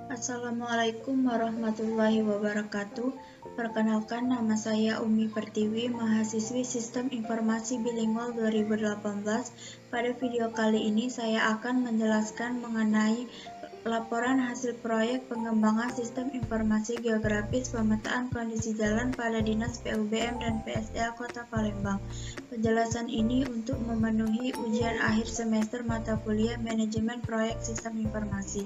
Assalamualaikum warahmatullahi wabarakatuh. Perkenalkan, nama saya Umi Pertiwi, mahasiswi Sistem Informasi Bilingual 2018. Pada video kali ini saya akan menjelaskan mengenai laporan hasil proyek pengembangan Sistem Informasi Geografis pemetaan kondisi jalan pada Dinas PUBM dan PSDA Kota Palembang. Penjelasan ini untuk memenuhi ujian akhir semester mata kuliah Manajemen Proyek Sistem Informasi.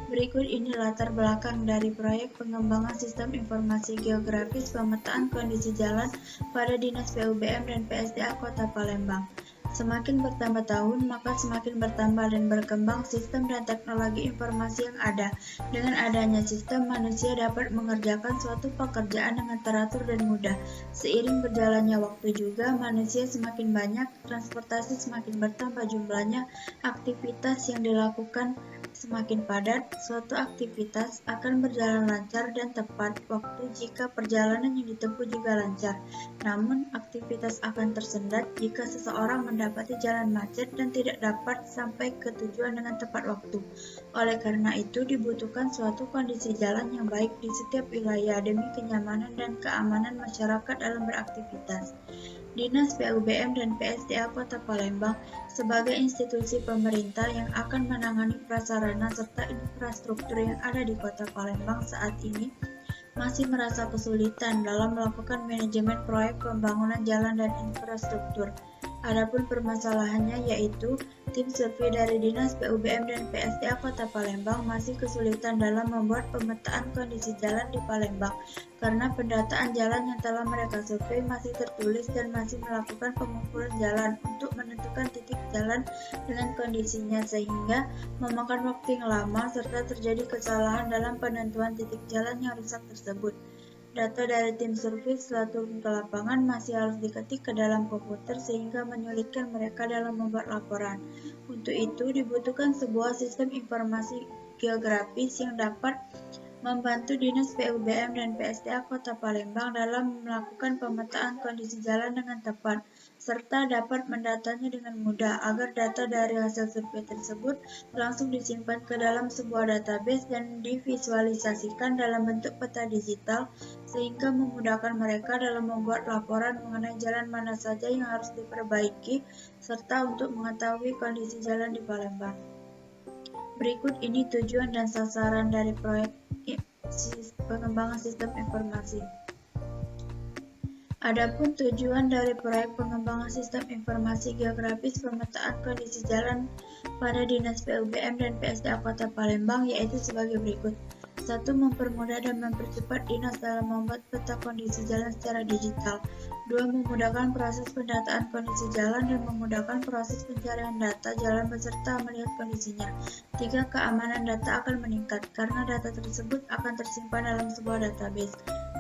Berikut ini latar belakang dari proyek pengembangan sistem informasi geografis pemetaan kondisi jalan pada Dinas PUBM dan PSDA Kota Palembang. Semakin bertambah tahun, maka semakin bertambah dan berkembang sistem dan teknologi informasi yang ada. Dengan adanya sistem, manusia dapat mengerjakan suatu pekerjaan dengan teratur dan mudah. Seiring berjalannya waktu juga, manusia semakin banyak, transportasi semakin bertambah jumlahnya, aktivitas yang dilakukan semakin padat. Suatu aktivitas akan berjalan lancar dan tepat waktu jika perjalanan yang ditempuh juga lancar. Namun, aktivitas akan tersendat jika seseorang mendapati jalan macet dan tidak dapat sampai ke tujuan dengan tepat waktu. Oleh karena itu, dibutuhkan suatu kondisi jalan yang baik di setiap wilayah demi kenyamanan dan keamanan masyarakat dalam beraktivitas. Dinas PUBM dan PSDA Kota Palembang sebagai institusi pemerintah yang akan menangani prasarana serta infrastruktur yang ada di Kota Palembang saat ini masih merasa kesulitan dalam melakukan manajemen proyek pembangunan jalan dan infrastruktur. Adapun permasalahannya yaitu tim survei dari Dinas PUBM dan PSDA Kota Palembang masih kesulitan dalam membuat pemetaan kondisi jalan di Palembang karena pendataan jalan yang telah mereka survei masih tertulis dan masih melakukan pengumpulan jalan untuk menentukan titik jalan dengan kondisinya sehingga memakan waktu yang lama serta terjadi kesalahan dalam penentuan titik jalan yang rusak tersebut. Data dari tim survei setelah turun ke lapangan masih harus diketik ke dalam komputer sehingga menyulitkan mereka dalam membuat laporan. Untuk itu dibutuhkan sebuah sistem informasi geografis yang dapat membantu Dinas PUBM dan PSDA Kota Palembang dalam melakukan pemetaan kondisi jalan dengan tepat, serta dapat mendatanya dengan mudah agar data dari hasil survei tersebut langsung disimpan ke dalam sebuah database dan divisualisasikan dalam bentuk peta digital sehingga memudahkan mereka dalam membuat laporan mengenai jalan mana saja yang harus diperbaiki serta untuk mengetahui kondisi jalan di Palembang. Berikut ini tujuan dan sasaran dari proyek pengembangan sistem informasi. Adapun tujuan dari proyek pengembangan sistem informasi geografis pemetaan kondisi jalan pada Dinas PUBM dan PSDA Kota Palembang yaitu sebagai berikut. 1. Mempermudah dan mempercepat dinas dalam membuat peta kondisi jalan secara digital. 2. Memudahkan proses pendataan kondisi jalan dan memudahkan proses pencarian data jalan beserta melihat kondisinya. 3. Keamanan data akan meningkat karena data tersebut akan tersimpan dalam sebuah database.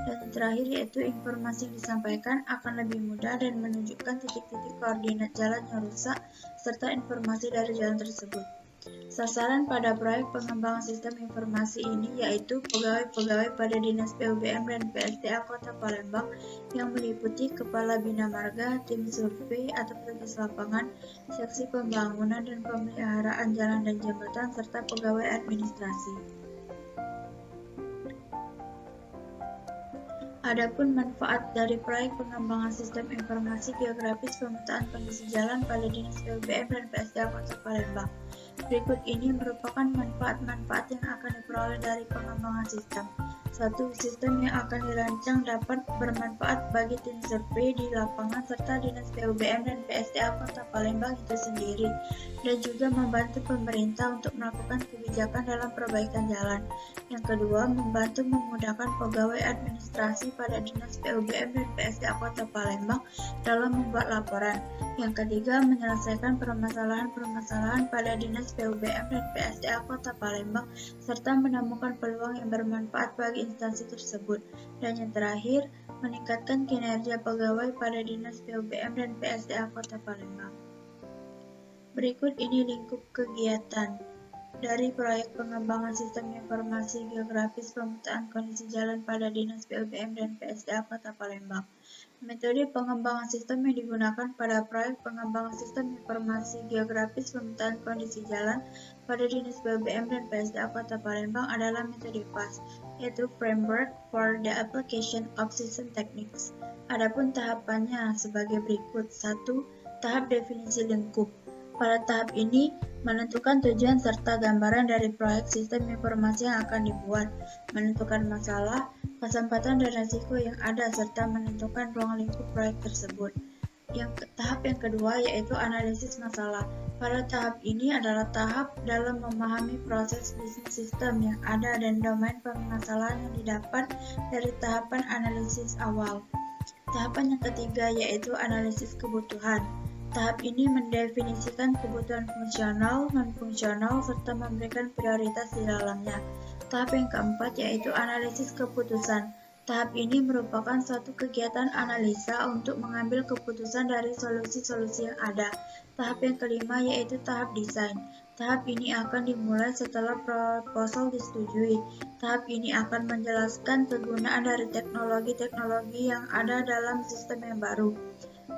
Dan yang terakhir yaitu informasi yang disampaikan akan lebih mudah dan menunjukkan titik-titik koordinat jalan yang rusak serta informasi dari jalan tersebut. Sasaran pada proyek pengembangan sistem informasi ini yaitu pegawai-pegawai pada Dinas PUBM dan PSDA Kota Palembang yang meliputi Kepala Bina Marga, tim survei atau petugas lapangan, seksi pembangunan dan pemeliharaan jalan dan jembatan, serta pegawai administrasi. Adapun manfaat dari proyek pengembangan sistem informasi geografis pemetaan kondisi jalan pada Dinas PUBM dan PSDA Kota Palembang. Berikut ini merupakan manfaat-manfaat yang akan diperoleh dari pengembangan sistem. 1. Sistem yang akan dirancang dapat bermanfaat bagi tim survei di lapangan serta Dinas PUBM dan PSDA Kota Palembang itu sendiri, dan juga membantu pemerintah untuk melakukan kebijakan dalam perbaikan jalan. Yang kedua, membantu memudahkan pegawai administrasi pada Dinas PUBM dan PSDA Kota Palembang dalam membuat laporan. Yang ketiga, menyelesaikan permasalahan-permasalahan pada Dinas PUBM dan PSDA Kota Palembang serta menemukan peluang yang bermanfaat bagi instansi tersebut. Dan yang terakhir, meningkatkan kinerja pegawai pada Dinas PUBM dan PSDA Kota Palembang. Berikut ini lingkup kegiatan. dari proyek pengembangan sistem informasi geografis pemetaan kondisi jalan pada Dinas PUBM dan PSDA Kota Palembang. Metode pengembangan sistem yang digunakan pada proyek pengembangan sistem informasi geografis pemetaan kondisi jalan pada Dinas PUBM dan PSDA Kota Palembang adalah metode FAST, yaitu Framework for the Application of System Techniques. Adapun tahapannya sebagai berikut. 1. Tahap definisi lingkup. Pada tahap ini, menentukan tujuan serta gambaran dari proyek sistem informasi yang akan dibuat, menentukan masalah, kesempatan dan risiko yang ada, serta menentukan ruang lingkup proyek tersebut. Tahap yang kedua yaitu analisis masalah. Pada tahap ini adalah tahap dalam memahami proses bisnis sistem yang ada dan domain permasalahan yang didapat dari tahapan analisis awal. Tahapan yang ketiga yaitu analisis kebutuhan. Tahap ini mendefinisikan kebutuhan fungsional, non-fungsional, serta memberikan prioritas di dalamnya. Tahap yang keempat yaitu analisis keputusan. Tahap ini merupakan suatu kegiatan analisa untuk mengambil keputusan dari solusi-solusi yang ada. Tahap yang kelima yaitu tahap desain. Tahap ini akan dimulai setelah proposal disetujui. Tahap ini akan menjelaskan kegunaan dari teknologi-teknologi yang ada dalam sistem yang baru.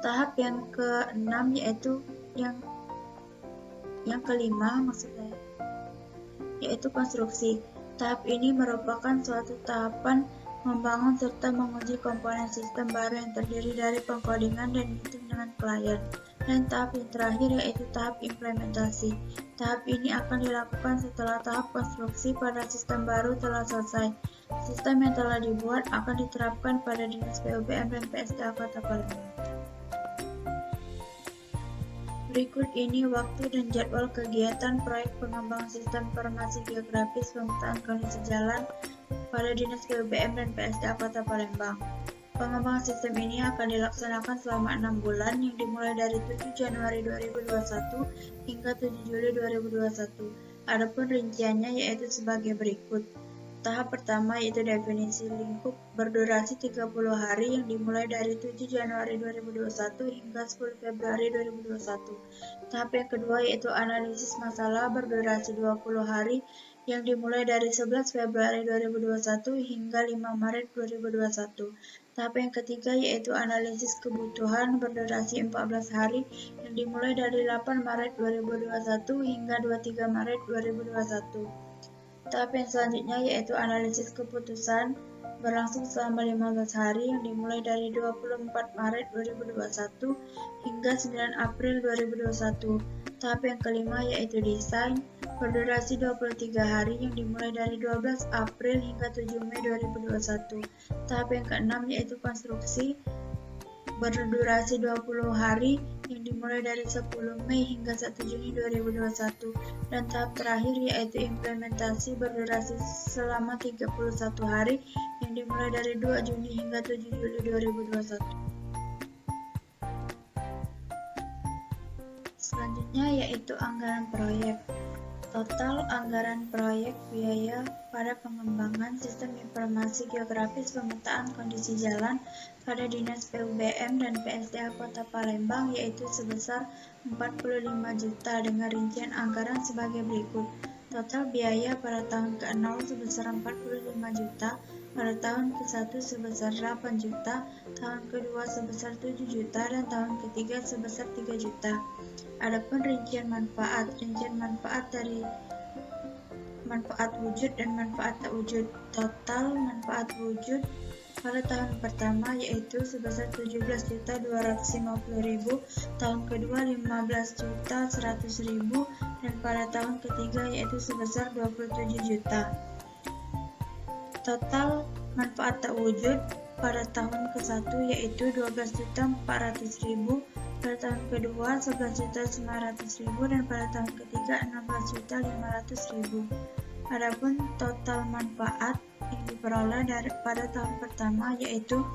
Tahap yang keenam yaitu yang kelima yaitu konstruksi. Tahap ini merupakan suatu tahapan membangun serta menguji komponen sistem baru yang terdiri dari pengkodingan dan meeting dengan klien. Dan tahap yang terakhir yaitu tahap implementasi. Tahap ini akan dilakukan setelah tahap konstruksi pada sistem baru telah selesai. Sistem yang telah dibuat akan diterapkan pada Dinas PUBM dan PSDA Kota Palembang. Berikut ini waktu dan jadwal kegiatan proyek pengembangan sistem informasi geografis pemetaan kondisi jalan pada Dinas PUBM dan PSDA Kota Palembang. Pengembangan sistem ini akan dilaksanakan selama 6 bulan yang dimulai dari 7 Januari 2021 hingga 7 Juli 2021. Adapun rinciannya yaitu sebagai berikut. Tahap pertama yaitu definisi lingkup berdurasi 30 hari yang dimulai dari 7 Januari 2021 hingga 10 Februari 2021. Tahap yang kedua yaitu analisis masalah berdurasi 20 hari yang dimulai dari 11 Februari 2021 hingga 5 Maret 2021. Tahap yang ketiga yaitu analisis kebutuhan berdurasi 14 hari yang dimulai dari 8 Maret 2021 hingga 23 Maret 2021. Tahap yang selanjutnya yaitu analisis keputusan berlangsung selama 15 hari yang dimulai dari 24 Maret 2021 hingga 9 April 2021. Tahap yang kelima yaitu desain berdurasi 23 hari yang dimulai dari 12 April hingga 7 Mei 2021. Tahap yang keenam yaitu konstruksi berdurasi 20 hari yang dimulai dari 10 Mei hingga 1 Juni 2021 dan tahap terakhir yaitu implementasi berdurasi selama 31 hari yang dimulai dari 2 Juni hingga 7 Juli 2021. Selanjutnya yaitu anggaran proyek. Total anggaran proyek biaya pada pengembangan sistem informasi geografis pemetaan kondisi jalan pada Dinas PUBM dan PSDA Kota Palembang yaitu sebesar 45 juta dengan rincian anggaran sebagai berikut. Total biaya pada tahun ke-0 sebesar 45 juta, pada tahun ke-1 sebesar 8 juta, tahun ke-2 sebesar 7 juta, dan tahun ke-3 sebesar 3 juta. Adapun rincian manfaat dari manfaat wujud dan manfaat tak wujud. Total manfaat wujud pada tahun pertama yaitu sebesar 17.250.000, tahun kedua 15.100.000, dan pada tahun ketiga yaitu sebesar 27 juta. Total manfaat tak wujud pada tahun ke-1 yaitu 12.400.000, pada tahun kedua 11.900.000, dan pada tahun ketiga 16.500.000. Adapun total manfaat yang diperoleh pada tahun pertama yaitu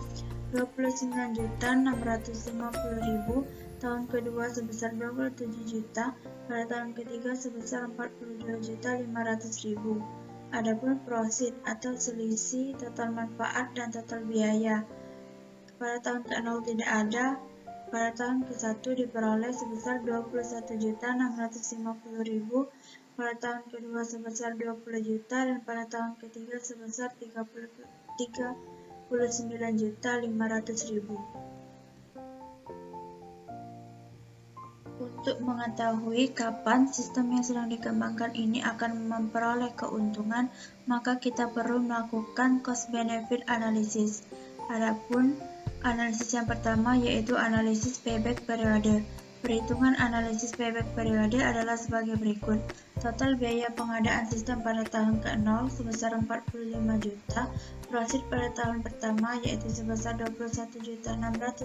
29.650.000, tahun kedua sebesar 27 juta, pada tahun ketiga sebesar 42.500.000. Adapun prosit atau selisih total manfaat dan total biaya pada tahun ke-0 tidak ada. Pada tahun ke-1 diperoleh sebesar 21.650.000, pada tahun kedua sebesar 20 juta, dan pada tahun ketiga sebesar 39.500.000. Untuk mengetahui kapan sistem yang sedang dikembangkan ini akan memperoleh keuntungan, maka kita perlu melakukan cost-benefit analysis. Adapun analisis yang pertama yaitu analisis payback periode. Perhitungan analisis payback periode adalah sebagai berikut. Total biaya pengadaan sistem pada tahun ke-0 sebesar 45 juta, profit pada tahun pertama yaitu sebesar 21.650.000,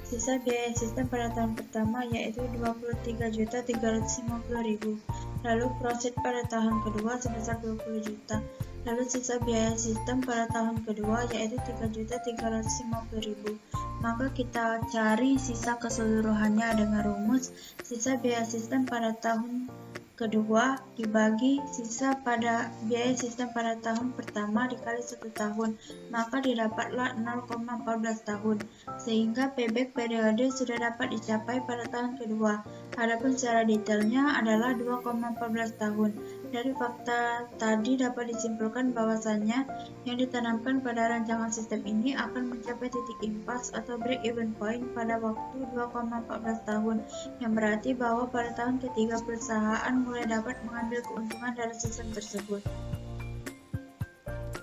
sisa biaya sistem pada tahun pertama yaitu 23.350.000, lalu profit pada tahun kedua sebesar 20 juta, lalu sisa biaya sistem pada tahun kedua yaitu 3.350.000. Maka kita cari sisa keseluruhannya dengan rumus sisa biaya sistem pada tahun kedua dibagi sisa pada biaya sistem pada tahun pertama dikali 1 tahun, maka didapatlah 0,14 tahun, sehingga payback periode sudah dapat dicapai pada tahun kedua. Adapun secara detailnya adalah 2,14 tahun. Dari fakta tadi dapat disimpulkan bahwasannya yang ditanamkan pada rancangan sistem ini akan mencapai titik impas atau break-even point pada waktu 2,14 tahun, yang berarti bahwa pada tahun ketiga perusahaan mulai dapat mengambil keuntungan dari sistem tersebut.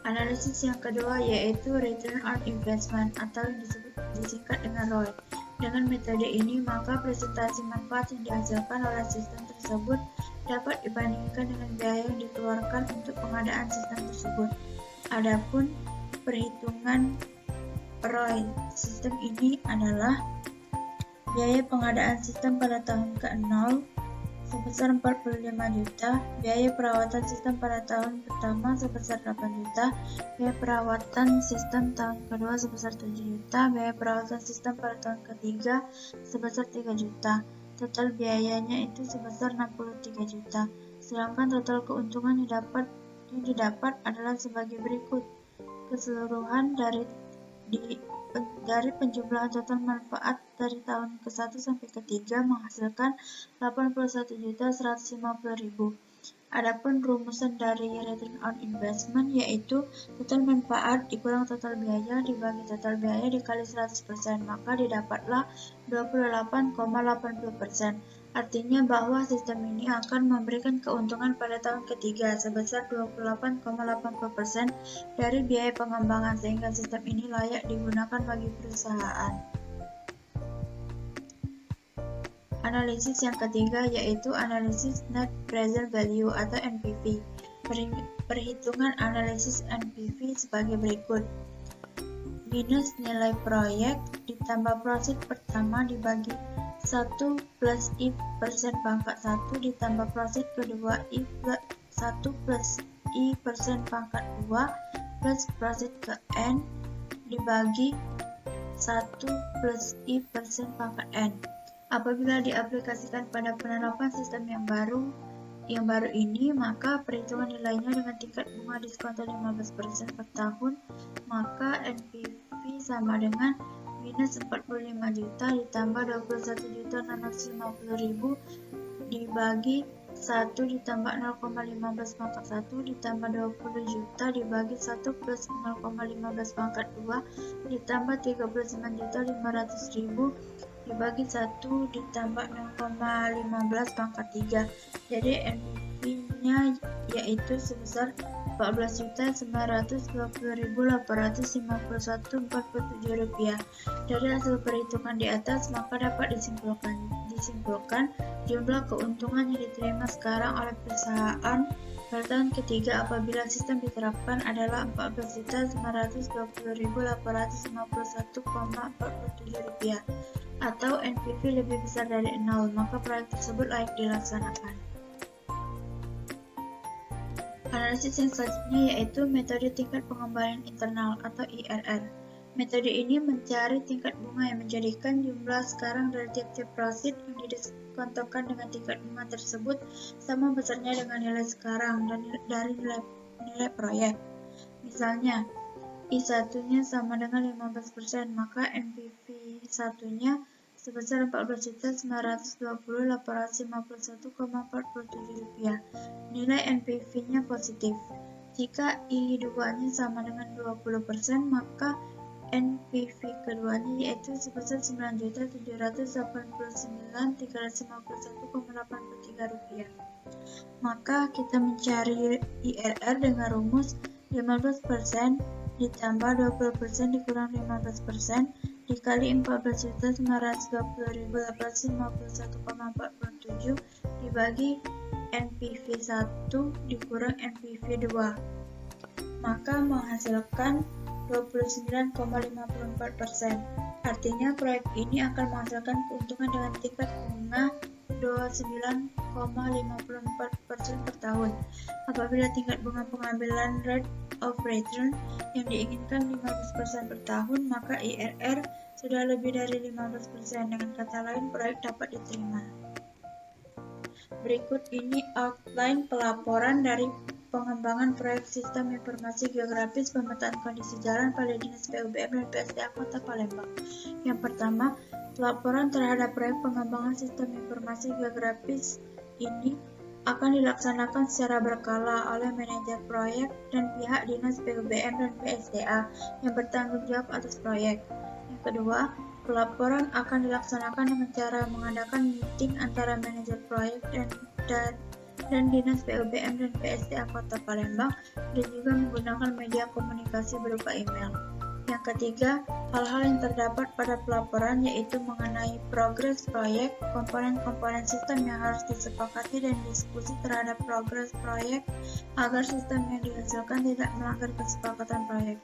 Analisis yang kedua yaitu Return on Investment atau disingkat dengan ROI. Dengan metode ini, maka presentasi manfaat yang dihasilkan oleh sistem tersebut dapat dibandingkan dengan biaya yang dikeluarkan untuk pengadaan sistem tersebut. Adapun perhitungan ROI sistem ini adalah biaya pengadaan sistem pada tahun ke-0 sebesar 45 juta, biaya perawatan sistem pada tahun pertama sebesar 8 juta, biaya perawatan sistem tahun kedua sebesar 7 juta, biaya perawatan sistem pada tahun ketiga sebesar 3 juta. Total biayanya itu sebesar 63 juta. Sedangkan total keuntungan yang didapat adalah sebagai berikut. Keseluruhan dari penjumlahan total manfaat dari tahun ke-1 sampai ke-3 menghasilkan 81.150.000. Adapun rumusan dari return on investment yaitu total manfaat dikurang total biaya dibagi total biaya dikali 100%, maka didapatlah 28,80%. Artinya bahwa sistem ini akan memberikan keuntungan pada tahun ketiga sebesar 28,80% dari biaya pengembangan, sehingga sistem ini layak digunakan bagi perusahaan. Analisis yang ketiga yaitu analisis Net Present Value atau NPV. Perhitungan analisis NPV sebagai berikut. Minus nilai proyek ditambah profit pertama dibagi 1 plus I persen pangkat 1 ditambah profit kedua I plus 1 plus I persen pangkat 2 plus profit ke N dibagi 1 plus I persen pangkat N. Apabila diaplikasikan pada penerapan sistem yang baru ini, maka perhitungan nilainya dengan tingkat bunga diskonto 15% per tahun, maka NPV sama dengan minus 45 juta ditambah 21.650.000 dibagi 1 ditambah 0,15 pangkat 1 ditambah 20 juta dibagi 1 plus 0,15 pangkat 2 ditambah 39.500.000 dibagi 1 ditambah 0,15 pangkat 3. Jadi NPV-nya yaitu sebesar 14.920.851,47 rupiah. Dari hasil perhitungan di atas, maka dapat disimpulkan jumlah keuntungan yang diterima sekarang oleh perusahaan pada tahun ketiga apabila sistem diterapkan adalah 14.921.851,47 rupiah, atau NPV lebih besar dari 0, maka proyek tersebut layak dilaksanakan. Analisis yang selanjutnya yaitu metode tingkat pengembalian internal atau IRR. Metode ini mencari tingkat bunga yang menjadikan jumlah sekarang dari tiap-tiap profit yang didiskontokan dengan tingkat bunga tersebut sama besarnya dengan nilai sekarang dan dari nilai proyek. Misalnya, I1-nya sama dengan 15%, maka NPV 1-nya sebesar Rp14.920.851,47. Nilai NPV-nya positif. Jika I2-nya sama dengan 20%, maka NPV keduanya yaitu sebesar Rp9.789.351,83. Maka kita mencari IRR dengan rumus 15% ditambah 20% dikurang 15% dikali 14.920.851,47 dibagi NPV 1 dikurang NPV 2. Maka menghasilkan 29,54%. Artinya proyek ini akan menghasilkan keuntungan dengan tingkat bunga 29,54% per tahun. Apabila tingkat bunga pengambilan rate of return yang diinginkan 15% per tahun, maka IRR sudah lebih dari 15%. Dengan kata lain, proyek dapat diterima. Berikut ini outline pelaporan dari pengembangan proyek Sistem Informasi Geografis Pemetaan Kondisi Jalan pada Dinas PUBM dan PSDA Kota Palembang. Yang pertama, pelaporan terhadap proyek pengembangan Sistem Informasi Geografis ini akan dilaksanakan secara berkala oleh manajer proyek dan pihak Dinas PUBM dan PSDA yang bertanggung jawab atas proyek. Yang kedua, pelaporan akan dilaksanakan dengan cara mengadakan meeting antara manajer proyek dan Dinas PUBM dan PSDA Kota Palembang dan juga menggunakan media komunikasi berupa email. Yang ketiga, hal-hal yang terdapat pada pelaporan yaitu mengenai progres proyek, komponen-komponen sistem yang harus disepakati dan diskusi terhadap progres proyek agar sistem yang dihasilkan tidak melanggar kesepakatan proyek.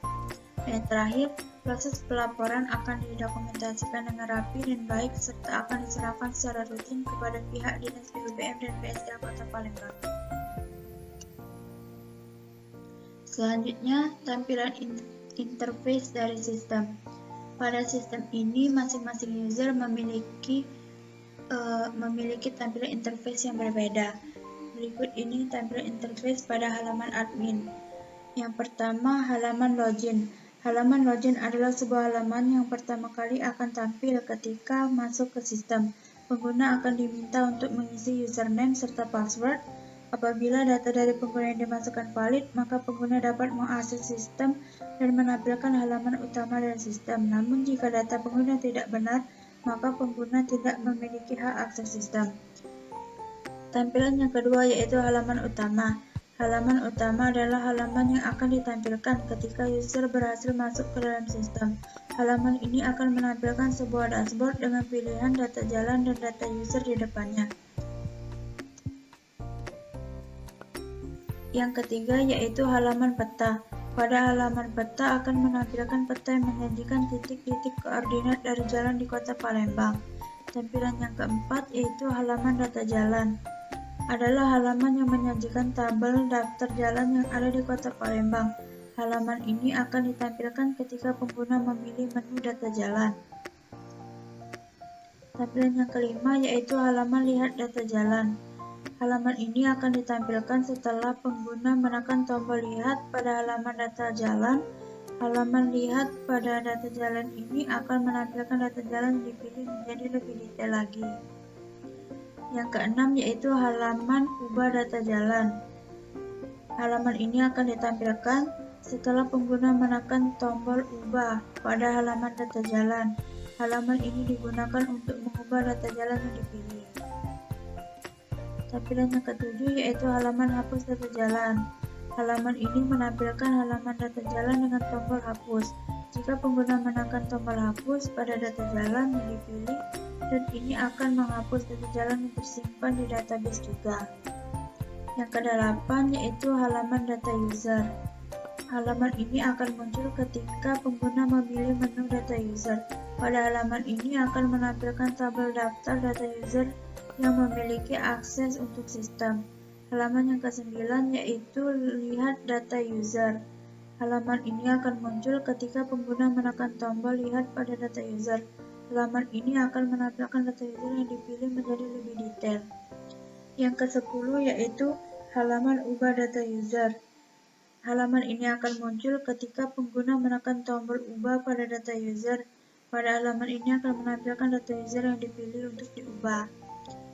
Dan terakhir, proses pelaporan akan didokumentasikan dengan rapi dan baik serta akan diserahkan secara rutin kepada pihak Dinas PUBM dan PSDA Kota Palembang. Selanjutnya, tampilan interface dari sistem. Pada sistem ini, masing-masing user memiliki tampilan interface yang berbeda. Berikut ini tampilan interface pada halaman admin. Yang pertama, halaman login. Halaman login adalah sebuah halaman yang pertama kali akan tampil ketika masuk ke sistem. Pengguna akan diminta untuk mengisi username serta password. Apabila data dari pengguna yang dimasukkan valid, maka pengguna dapat mengakses sistem dan menampilkan halaman utama dari sistem. Namun jika data pengguna tidak benar, maka pengguna tidak memiliki hak akses sistem. Tampilan yang kedua yaitu halaman utama. Halaman utama adalah halaman yang akan ditampilkan ketika user berhasil masuk ke dalam sistem. Halaman ini akan menampilkan sebuah dashboard dengan pilihan data jalan dan data user di depannya. Yang ketiga yaitu halaman peta. Pada halaman peta akan menampilkan peta yang menjanjikan titik-titik koordinat dari jalan di Kota Palembang. Tampilan yang keempat yaitu halaman data jalan. Adalah halaman yang menyajikan tabel daftar jalan yang ada di Kota Palembang. Halaman ini akan ditampilkan ketika pengguna memilih menu data jalan. Tampilan yang kelima yaitu halaman lihat data jalan. Halaman ini akan ditampilkan setelah pengguna menekan tombol lihat pada halaman data jalan. Halaman lihat pada data jalan ini akan menampilkan data jalan yang dipilih menjadi lebih detail lagi. Yang keenam yaitu halaman ubah data jalan. Halaman ini akan ditampilkan setelah pengguna menekan tombol ubah pada halaman data jalan. Halaman ini digunakan untuk mengubah data jalan yang dipilih. Tampilan yang ketujuh yaitu halaman hapus data jalan. Halaman ini menampilkan halaman data jalan dengan tombol hapus. Jika pengguna menekan tombol hapus pada data jalan yang dipilih, dan ini akan menghapus data jalan yang tersimpan di database juga. Yang kedelapan yaitu halaman data user. Halaman ini akan muncul ketika pengguna memilih menu data user. Pada halaman ini akan menampilkan tabel daftar data user yang memiliki akses untuk sistem. Halaman yang ke-9 yaitu lihat data user. Halaman ini akan muncul ketika pengguna menekan tombol lihat pada data user. Halaman ini akan menampilkan data user yang dipilih menjadi lebih detail. Yang ke-10 yaitu halaman ubah data user. Halaman ini akan muncul ketika pengguna menekan tombol ubah pada data user. Pada halaman ini akan menampilkan data user yang dipilih untuk diubah.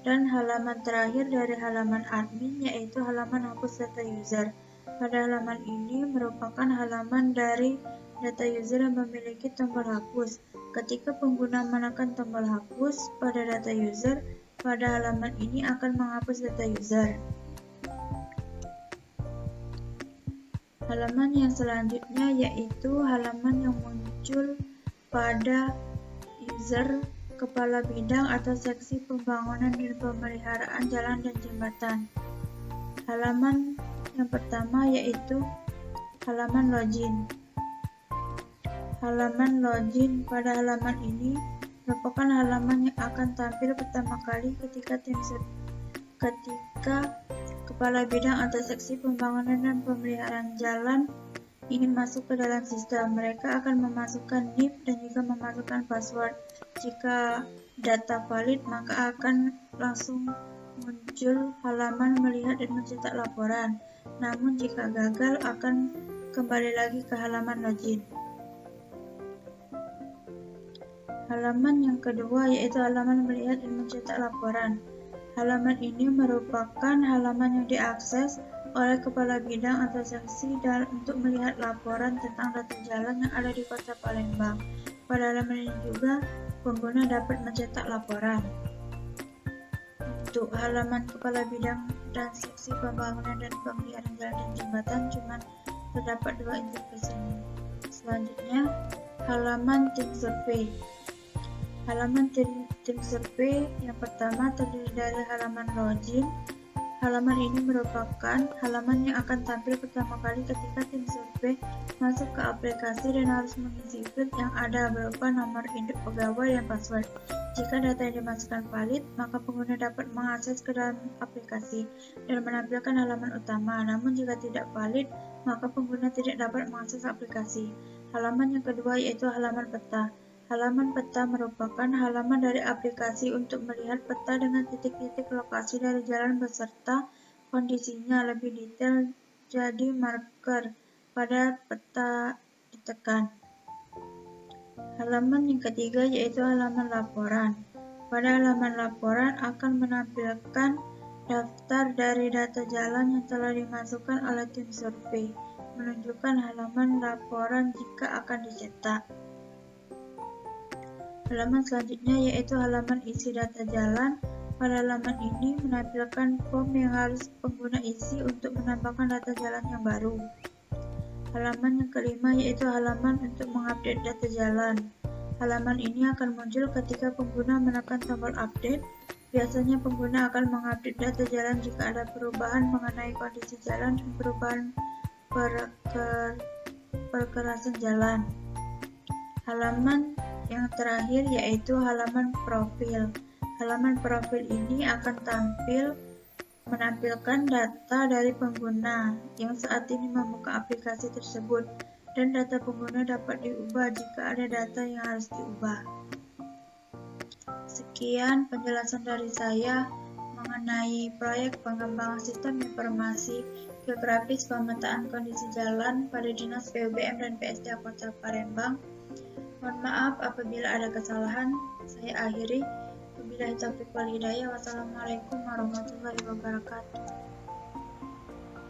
Dan halaman terakhir dari halaman admin yaitu halaman hapus data user. Pada halaman ini merupakan halaman dari data user yang memiliki tombol hapus. Ketika pengguna menekan tombol hapus pada data user, pada halaman ini akan menghapus data user. Halaman yang selanjutnya yaitu halaman yang muncul pada user kepala bidang atau seksi pembangunan dan pemeliharaan jalan dan jembatan. Halaman yang pertama yaitu halaman login. Halaman login pada halaman ini merupakan halaman yang akan tampil pertama kali ketika kepala bidang atau seksi pembangunan dan pemeliharaan jalan ingin masuk ke dalam sistem. Mereka akan memasukkan NIP dan juga memasukkan password. Jika data valid, maka akan langsung muncul halaman melihat dan mencetak laporan. Namun jika gagal, akan kembali lagi ke halaman login. Halaman yang kedua yaitu halaman melihat dan mencetak laporan. Halaman ini merupakan halaman yang diakses oleh kepala bidang atau seksi untuk melihat laporan tentang data jalan yang ada di Kota Palembang. Pada halaman ini juga pengguna dapat mencetak laporan. Untuk halaman kepala bidang dan seksi pembangunan dan pemeliharaan jalan dan jembatan cuma terdapat 2 interface ini. Selanjutnya, halaman tim survei. Halaman tim survei yang pertama terdiri dari halaman login. Halaman ini merupakan halaman yang akan tampil pertama kali ketika tim survei masuk ke aplikasi dan harus mengisi field yang ada berupa nomor induk pegawai dan password. Jika data yang dimasukkan valid, maka pengguna dapat mengakses ke dalam aplikasi dan menampilkan halaman utama. Namun jika tidak valid, maka pengguna tidak dapat mengakses aplikasi. Halaman yang kedua yaitu halaman peta. Halaman peta merupakan halaman dari aplikasi untuk melihat peta dengan titik-titik lokasi dari jalan beserta kondisinya lebih detail jadi marker pada peta ditekan. Halaman yang ketiga yaitu halaman laporan. Pada halaman laporan akan menampilkan daftar dari data jalan yang telah dimasukkan oleh tim survei, menunjukkan halaman laporan jika akan dicetak. Halaman selanjutnya yaitu halaman isi data jalan. Pada halaman ini menampilkan form yang harus pengguna isi untuk menambahkan data jalan yang baru. Halaman yang kelima yaitu halaman untuk mengupdate data jalan. Halaman ini akan muncul ketika pengguna menekan tombol update. Biasanya pengguna akan mengupdate data jalan jika ada perubahan mengenai kondisi jalan dan perubahan perkerasan jalan. Halaman yang terakhir yaitu halaman profil. Halaman profil ini akan menampilkan data dari pengguna yang saat ini membuka aplikasi tersebut dan data pengguna dapat diubah jika ada data yang harus diubah. Sekian penjelasan dari saya mengenai proyek pengembangan sistem informasi geografis pemetaan kondisi jalan pada Dinas PUBM dan PSDA Kota Palembang. Mohon maaf apabila ada kesalahan. Saya akhiri. Wabillahi taufiq wal hidayah. Wassalamualaikum warahmatullahi wabarakatuh.